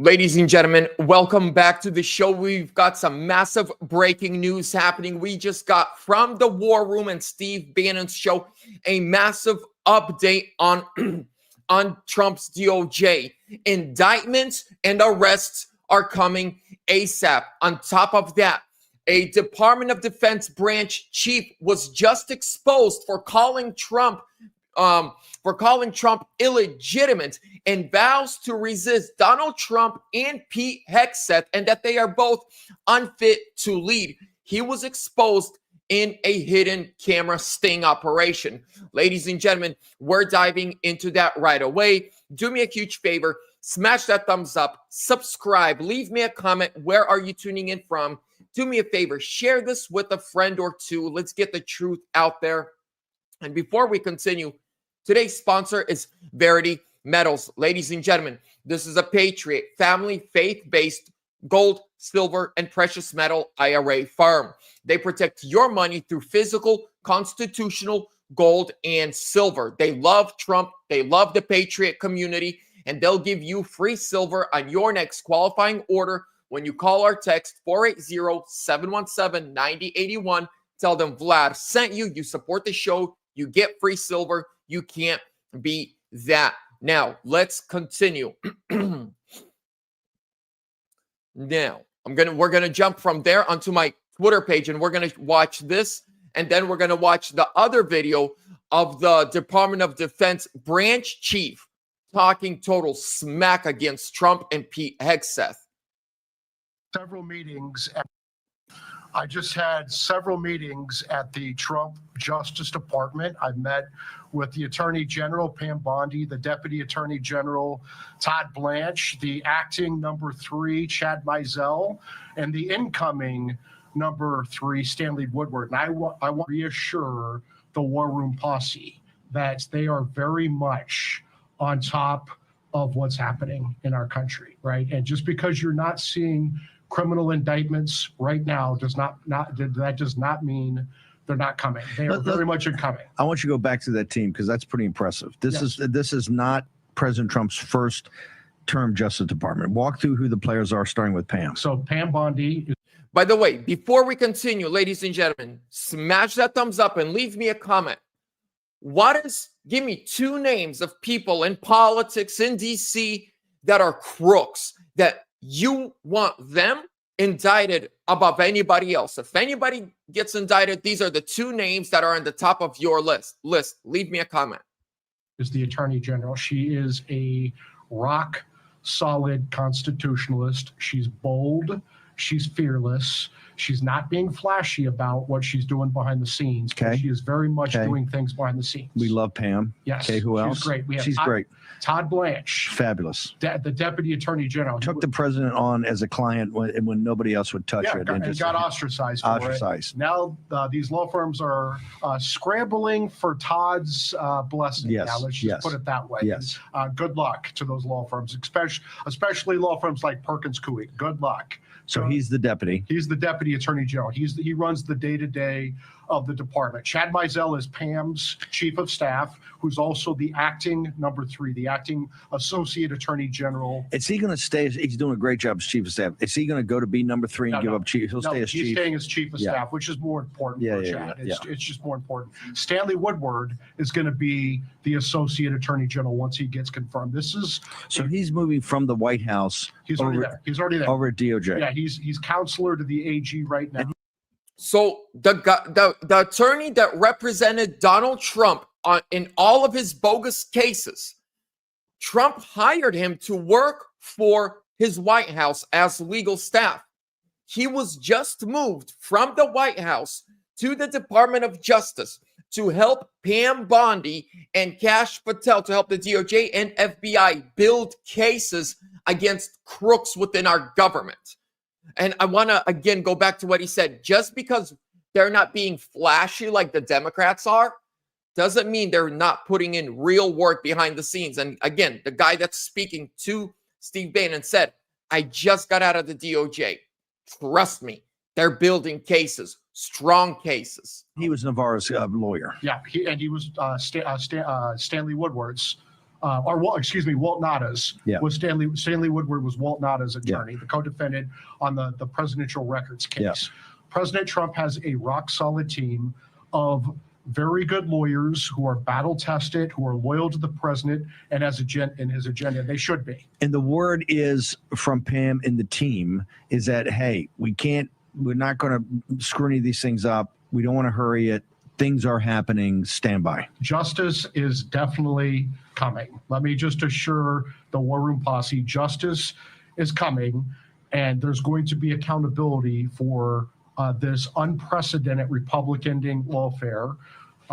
Ladies and gentlemen, welcome back to the show. We've got some massive breaking news happening. We just got from the War Room and Steve Bannon's show a massive update on, on Trump's DOJ. Indictments and arrests are coming ASAP. On top of that, a Department of Defense branch chief was just exposed for calling Trump illegitimate and vows to resist Donald Trump and Pete Hegseth and that they are both unfit to lead. He was exposed in a hidden camera sting operation. Ladies and gentlemen, we're diving into that right away. Do me a huge favor, smash that thumbs up, subscribe, leave me a comment. Where are you tuning in from? Do me a favor, share this with a friend or two. Let's get the truth out there. And before we continue, today's sponsor is VERITY Metals. Ladies and gentlemen, this is a Patriot, family, faith-based gold, silver, and precious metal IRA firm. They protect your money through physical, constitutional gold and silver. They love Trump. They love the Patriot community, and they'll give you free silver on your next qualifying order when you call or text 480-717-9081. Tell them Vlad sent you. You support the show. You get free silver. You can't beat that. Now, let's continue. Now, we're gonna jump from there onto my Twitter page, and we're gonna watch this, and then we're gonna watch the other video of the Department of Defense branch chief talking total smack against Trump and Pete Hegseth. Several meetings. I just had several meetings at the Trump Justice Department. I met with the Attorney General, Pam Bondi, the Deputy Attorney General, Todd Blanche, the acting number 3, Chad Mizell, and the incoming number 3, Stanley Woodward. And I want to reassure the War Room posse that they are very much on top of what's happening in our country, right? And just because you're not seeing criminal indictments right now does not mean they're not coming. They are very much incoming. I want you to go back to that team because that's pretty impressive. This is not President Trump's first term Justice Department. Walk through who the players are, starting with Pam. So Pam Bondi. By the way, before we continue, ladies and gentlemen, smash that thumbs up and leave me a comment. Give me 2 names of people in politics in DC that are crooks that you want them indicted above anybody else. If anybody gets indicted, these are the 2 names that are on the top of your list. Leave me a comment. Is the Attorney General. She is a rock solid constitutionalist. She's bold. She's fearless. She's not being flashy about what she's doing behind the scenes. Okay. She is very much doing things behind the scenes. We love Pam. Yes. Okay, who else? She's great. She's great. Todd Blanche. Fabulous. The Deputy Attorney General. Took the president on as a client when nobody else would touch it. And got ostracized for it. Now these law firms are scrambling for Todd's blessing. Yes. Now, let's just put it that way. Yes. Good luck to those law firms, especially law firms like Perkins Coie. Good luck. So he's the deputy. He's the Deputy Attorney General. He runs the day-to-day of the department. Chad Mizell is Pam's chief of staff, who's also the acting number 3, the acting associate attorney general. Is he going to stay? He's doing a great job as chief of staff. Is he going to go to be number 3 and give up chief? He'll stay as chief. He's staying as chief of staff, which is more important for Chad. It's just more important. Stanley Woodward is going to be the associate attorney general once he gets confirmed. So he's moving from the White House. He's already there. He's already there. Over at DOJ. Yeah, he's counselor to the AG right now. So the attorney that represented Donald Trump in all of his bogus cases, Trump hired him to work for his White House as legal staff. He was just moved from the White House to the Department of Justice to help Pam Bondi and Kash Patel, to help the DOJ and FBI build cases against crooks within our government. And I want to, again, go back to what he said. Just because they're not being flashy like the Democrats are, doesn't mean they're not putting in real work behind the scenes. And again, the guy that's speaking to Steve Bannon said, I just got out of the DOJ. Trust me, they're building cases, strong cases. He was Navarro's lawyer. Yeah, he was Stanley Woodward's excuse me, Walt Nada's was Stanley Woodward was Walt Nada's attorney, the co-defendant on the presidential records case. President Trump has a rock solid team of very good lawyers who are battle tested, who are loyal to the president and his agenda. They should be. And the word is from Pam and the team is that, hey, we're not going to screw any of these things up. We don't want to hurry it. Things are happening. Stand by. Justice is definitely coming. Let me just assure the War Room posse, justice is coming, and there's going to be accountability for this unprecedented Republican lawfare,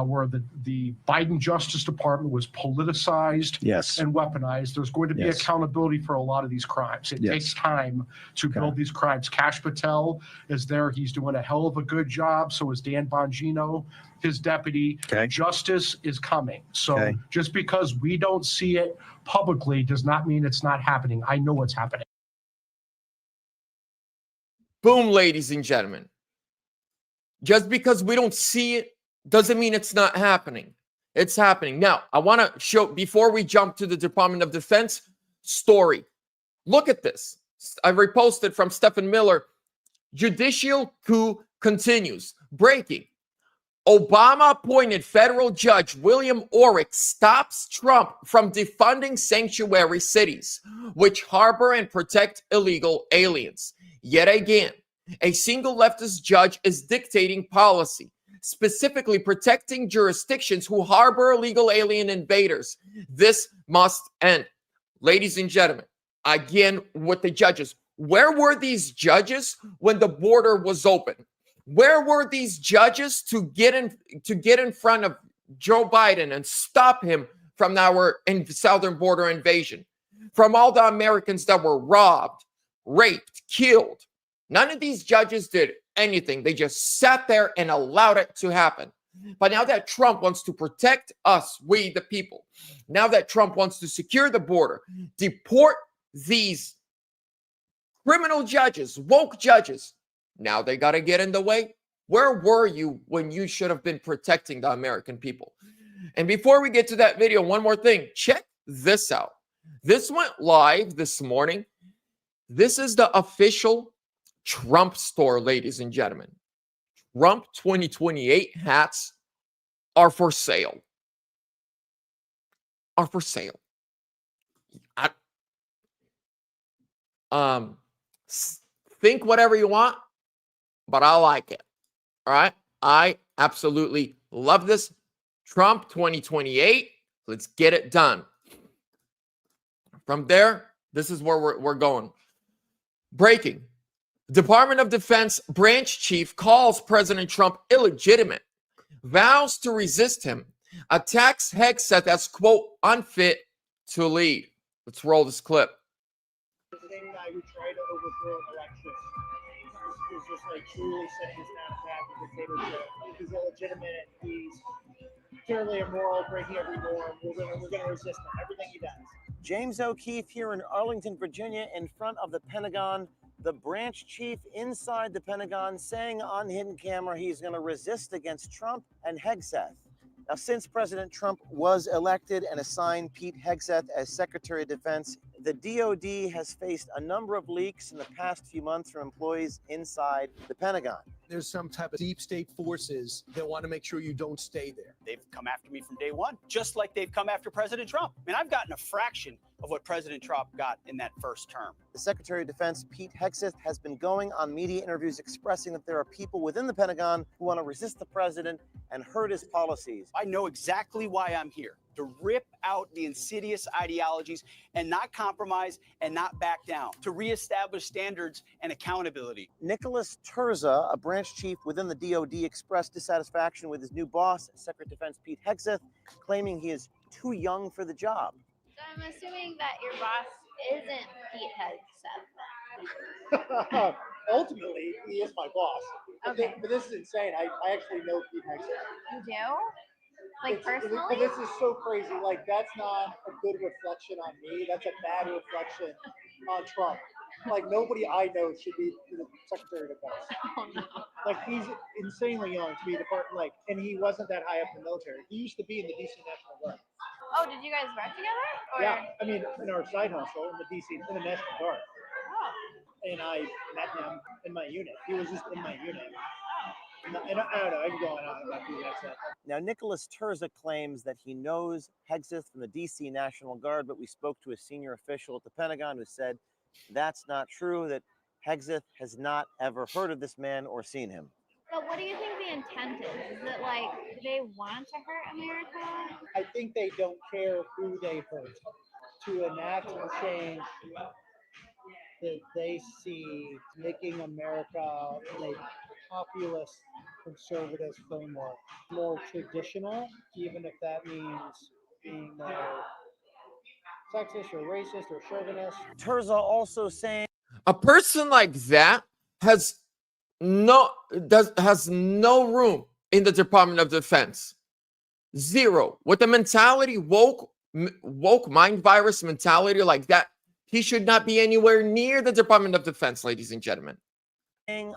where the Biden Justice Department was politicized and weaponized. There's going to be accountability for a lot of these crimes. It takes time to build these crimes. Kash Patel is there. He's doing a hell of a good job. So is Dan Bongino, his deputy. Justice is coming. So just because we don't see it publicly does not mean it's not happening. I know what's happening. Boom, ladies and gentlemen. Just because we don't see it doesn't mean it's not happening. It's happening. Now, I want to show, before we jump to the Department of Defense story, look at this. I reposted from Stephen Miller. Judicial coup continues. Breaking. Obama-appointed federal judge William Orrick stops Trump from defunding sanctuary cities, which harbor and protect illegal aliens. Yet again, a single leftist judge is dictating policy, specifically protecting jurisdictions who harbor illegal alien invaders. This must end. Ladies and gentlemen, again with the judges, where were these judges when the border was open? Where were these judges to get in front of Joe Biden and stop him from our southern border invasion? From all the Americans that were robbed, raped, killed. None of these judges did anything. They just sat there and allowed it to happen. But now that Trump wants to protect us, we the people, now that Trump wants to secure the border, deport these criminal judges, woke judges, now they got to get in the way. Where were you when you should have been protecting the American people? And before we get to that video, one more thing. Check this out. This went live this morning. This is the official Trump store, ladies and gentlemen. Trump 2028 hats are for sale. Are for sale. Think whatever you want, but I like it. All right. I absolutely love this. Trump 2028. Let's get it done. From there, this is where we're going. Breaking. Department of Defense branch chief calls President Trump illegitimate, vows to resist him, attacks Hegseth as, quote, unfit to lead. Let's roll this clip. The same guy who tried to overthrow an election is just like truly setting his snap back with dictatorship. He's illegitimate. He's terribly immoral, breaking every norm. We're gonna resist him. Everything he does. James O'Keefe here in Arlington, Virginia, in front of the Pentagon. The branch chief inside the Pentagon saying on hidden camera he's going to resist against Trump and Hegseth. Now, since President Trump was elected and assigned Pete Hegseth as Secretary of Defense, the DOD has faced a number of leaks in the past few months from employees inside the Pentagon. There's some type of deep state forces that want to make sure you don't stay there. They've come after me from day one, just like they've come after President Trump. I mean, I've gotten a fraction of what President Trump got in that first term. The Secretary of Defense, Pete Hegseth, has been going on media interviews expressing that there are people within the Pentagon who want to resist the president and hurt his policies. I know exactly why I'm here, to rip out the insidious ideologies and not compromise and not back down, to reestablish standards and accountability. Nicholas Terza, a branch chief within the DOD, expressed dissatisfaction with his new boss, Secretary of Defense Pete Hegseth, claiming he is too young for the job. So I'm assuming that your boss isn't Pete Hegseth. Ultimately, he is my boss. Okay. But this is insane. I actually know Pete Hegseth. You do? Like personally? But this is so crazy. Like, that's not a good reflection on me. That's a bad reflection on Trump. Like, nobody I know should be the Secretary of Defense. Oh no. Like, he's insanely young to be the part. Like, and he wasn't that high up in the military. He used to be in the DC National Guard. Oh, did you guys work together? Or? Yeah, I mean, in our side hustle in the DC, in the National Guard. Oh. And I met him in my unit. He was just in my unit. And I don't know, I can go on about that. Now, Nicholas Terza claims that he knows Hegseth from the DC National Guard, but we spoke to a senior official at the Pentagon who said that's not true, that Hegseth has not ever heard of this man or seen him. But what do you think the intent is? Is it like, do they want to hurt America? I think they don't care who they hurt to enact a change that they see making America a populist conservative framework more traditional, even if that means being more sexist or racist or chauvinist. Terza also saying A person like that has no room in the Department of Defense. Zero. With a mentality, woke mind virus mentality like that, he should not be anywhere near the Department of Defense, ladies and gentlemen.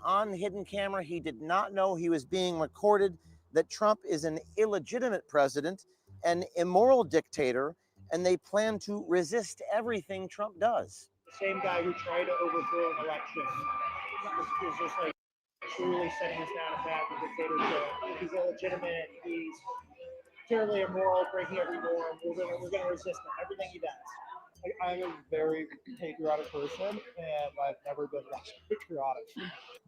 on hidden camera he did not know he was being recorded, that Trump is an illegitimate president, an immoral dictator, and they plan to resist everything Trump does. The same guy who tried to overthrow an election is just like truly setting us down a path of dictatorship. He's illegitimate. He's terribly immoral, breaking every norm. We're gonna resist him. Everything he does. I'm a very patriotic person, and I've never been less patriotic.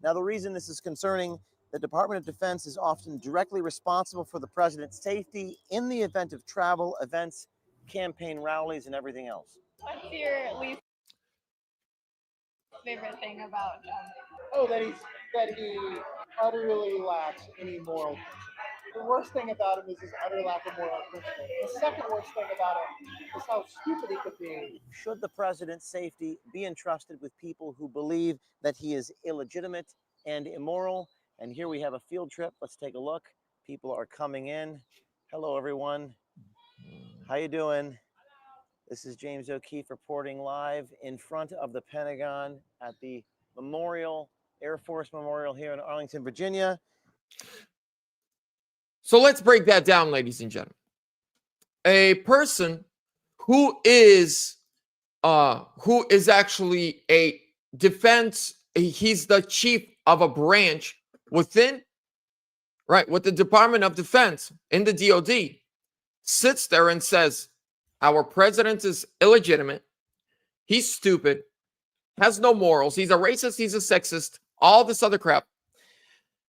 Now, the reason this is concerning, the Department of Defense is often directly responsible for the president's safety in the event of travel, events, campaign rallies, and everything else. What's your least favorite thing about Trump? Oh, that he utterly lacks any moral principle. The worst thing about him is his utter lack of moral principle. The second worst thing about him is how stupid he could be. Should the president's safety be entrusted with people who believe that he is illegitimate and immoral? And here we have a field trip. Let's take a look. People are coming in. Hello, everyone. How you doing? This is James O'Keefe reporting live in front of the Pentagon at the Memorial, Air Force Memorial here in Arlington, Virginia. So let's break that down, ladies and gentlemen. A person who is actually a defense, he's the chief of a branch within, right, with the Department of Defense in the DOD, sits there and says, our president is illegitimate, he's stupid, has no morals, he's a racist, he's a sexist, all this other crap.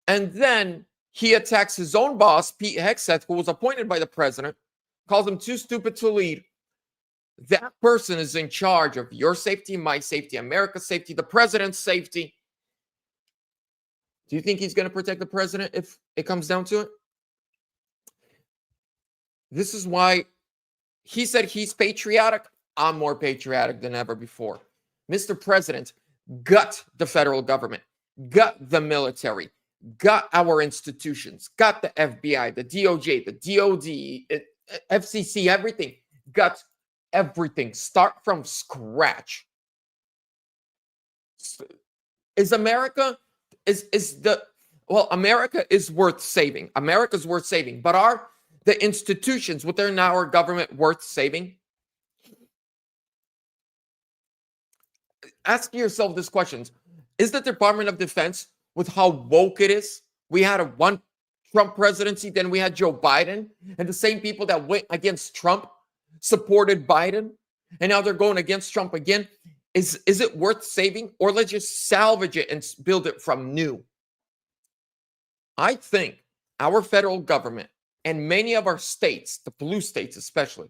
And then he attacks his own boss, Pete Hegseth, who was appointed by the president, calls him too stupid to lead. That person is in charge of your safety, my safety, America's safety, the president's safety. Do you think he's going to protect the president if it comes down to it? This is why he said he's patriotic. I'm more patriotic than ever before. Mr. President, gut the federal government, gut the military, got our institutions, got the FBI, the DOJ, the DOD, FCC, everything, got everything. Start from scratch. Is America, America is worth saving. America's worth saving. But are the institutions within our government worth saving? Ask yourself this question. Is the Department of Defense, with how woke it is, we had a one Trump presidency, then we had Joe Biden, and the same people that went against Trump supported Biden, and now they're going against Trump again. Is it worth saving, or let's just salvage it and build it from new? I think our federal government and many of our states, the blue states especially,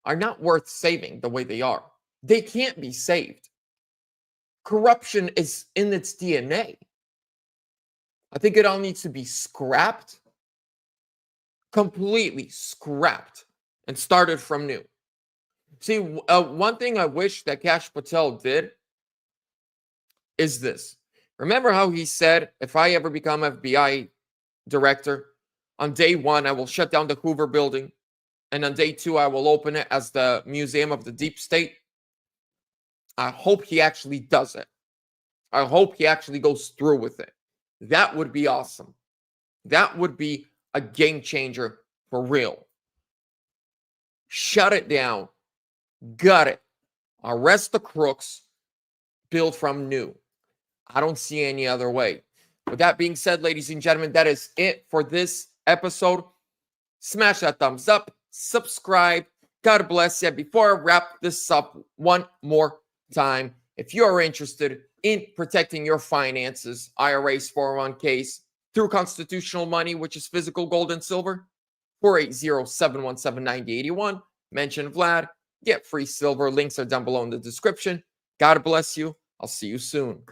are not worth saving the way they are. They can't be saved. Corruption is in its DNA. I think it all needs to be scrapped, completely scrapped, and started from new. See, one thing I wish that Kash Patel did is this. Remember how he said, if I ever become FBI director, on day one, I will shut down the Hoover building, and on day two, I will open it as the Museum of the Deep State? I hope he actually does it. I hope he actually goes through with it. That would be awesome. That would be a game changer for real. Shut it down. Gut it. Arrest the crooks. Build from new. I don't see any other way. With that being said, ladies and gentlemen, that is it for this episode. Smash that thumbs up. Subscribe. God bless you. Before I wrap this up one more time, if you are interested in protecting your finances, IRAs, 401ks, through constitutional money, which is physical gold and silver, 480-717-9081. Mention Vlad. Get free silver. Links are down below in the description. God bless you. I'll see you soon.